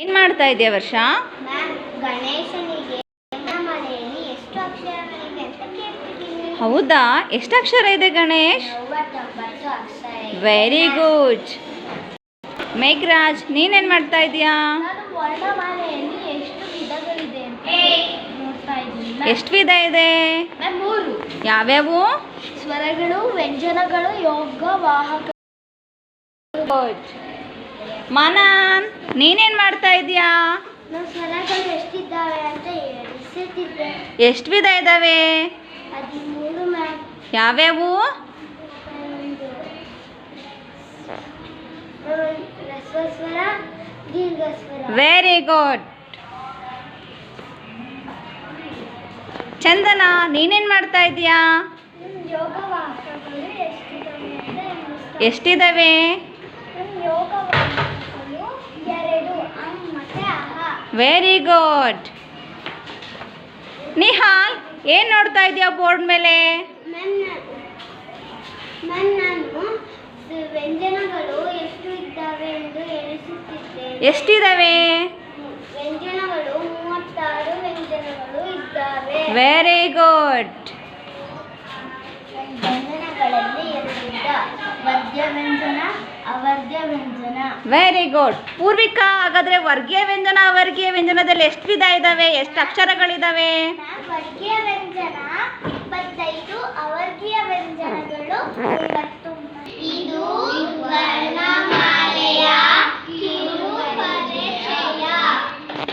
ಏನು ಮಾಡ್ತಾ ಇದೆಯಾ ವರ್ಷ? ಗಣೇಶನಿಗೆ ಮನೆಯಲ್ಲಿ ಎಷ್ಟು ಅಕ್ಷರಗಳಿವೆ ಅಂತ ಕೇಳ್ತಿದ್ದೀನಿ. ಹೌದಾ, ಎಷ್ಟು ಅಕ್ಷರ ಇದೆ ಗಣೇಶ್? 99 ಅಕ್ಷರ. Very good. ಮೇಘರಾಜ್, ನೀನೇನು ಮಾಡ್ತಾ ಇದೀಯಾ? ನಾನು ವರ್ಣಮಾಲೆಯಲ್ಲಿ ಎಷ್ಟು ವಿಧಗಳಿದೆ ಅಂತ ನೋಡ್ತಾ ಇದ್ದೀನಿ. ಎಷ್ಟು ವಿಧ ಇದೆ? 3. ಯಾವ್ಯಾವು? ಸ್ವರಗಳು, ವ್ಯಂಜನಗಳು, ಯೋಗ ವಾಹಕ. ಗುಡ್. ಮಾನನ್, ನೀನೇನು ಮಾಡ್ತಾ ಇದೀಯಾ? ನಾನು ಸ್ವರಗಳು ಎಷ್ಟಿದ್ದಾವೆ ಅಂತ ಎಣಿಸುತ್ತಿದ್ದೆ. ಎಷ್ಟು ವಿಧ ಇದ್ದಾವೆ? 13 ಮ್ಯಾಮ್. ಯಾವ್ಯಾವು? ಹ್ರಸ್ವ ಸ್ವರ, ದೀರ್ಘ ಸ್ವರ. Very good. ಚಂದನ, ನೀನೇನು ಮಾಡ್ತಾ ಇದೀಯಾ? ಯೋಗ ವಾಹಕಗಳು ಎಷ್ಟಿದ್ದಾವೆ ಅಂತ ಎಣಿಸ್ತಾ. ಎಷ್ಟಿದ್ದಾವೆ? ಯೋಗ ವಾಹಕಗಳು 2 ಅಂ ಮತ್ತೆ ಅಹ. Very good. ನಿಹಾಲ್, ಏನು ನೋಡ್ತಾ ಇದೀಯಾ ಬೋರ್ಡ್ ಮೇಲೆ? ನಾನು ವ್ಯಂಜನಗಳು ಎಷ್ಟು ಇದ್ದಾವೆ ಎಂದು ಎಣಿಸುತ್ತಿದ್ದೇನೆ. ಎಷ್ಟಿದ್ದಾವೆ? ವ್ಯಂಜನಗಳು 36 ವ್ಯಂಜನಗಳು ಇದ್ದಾವೆ. Very good. ವ್ಯಂಜನಗಳಲ್ಲಿ 2 ವಿಧ: ವರ್ಗ್ಯ ವ್ಯಂಜನ, ಅವರ್ಗ್ಯ ವ್ಯಂಜನ. Very good. ಪೂರ್ವಿಕಾ, ಹಾಗಾದ್ರೆ ವರ್ಗೀಯ ವ್ಯಂಜನ ಅವರ್ಗೀಯ ವ್ಯಂಜನದಲ್ಲಿ ಎಷ್ಟು ವಿಧ ಇದ್ದಾವೆ? ಎಷ್ಟು ಅಕ್ಷರಗಳಿದ್ದಾವೆ? ವರ್ಗೀಯ ವ್ಯಂಜನ 25, ಅವರ್ಗೀಯ ವ್ಯಂಜನಗಳು 30.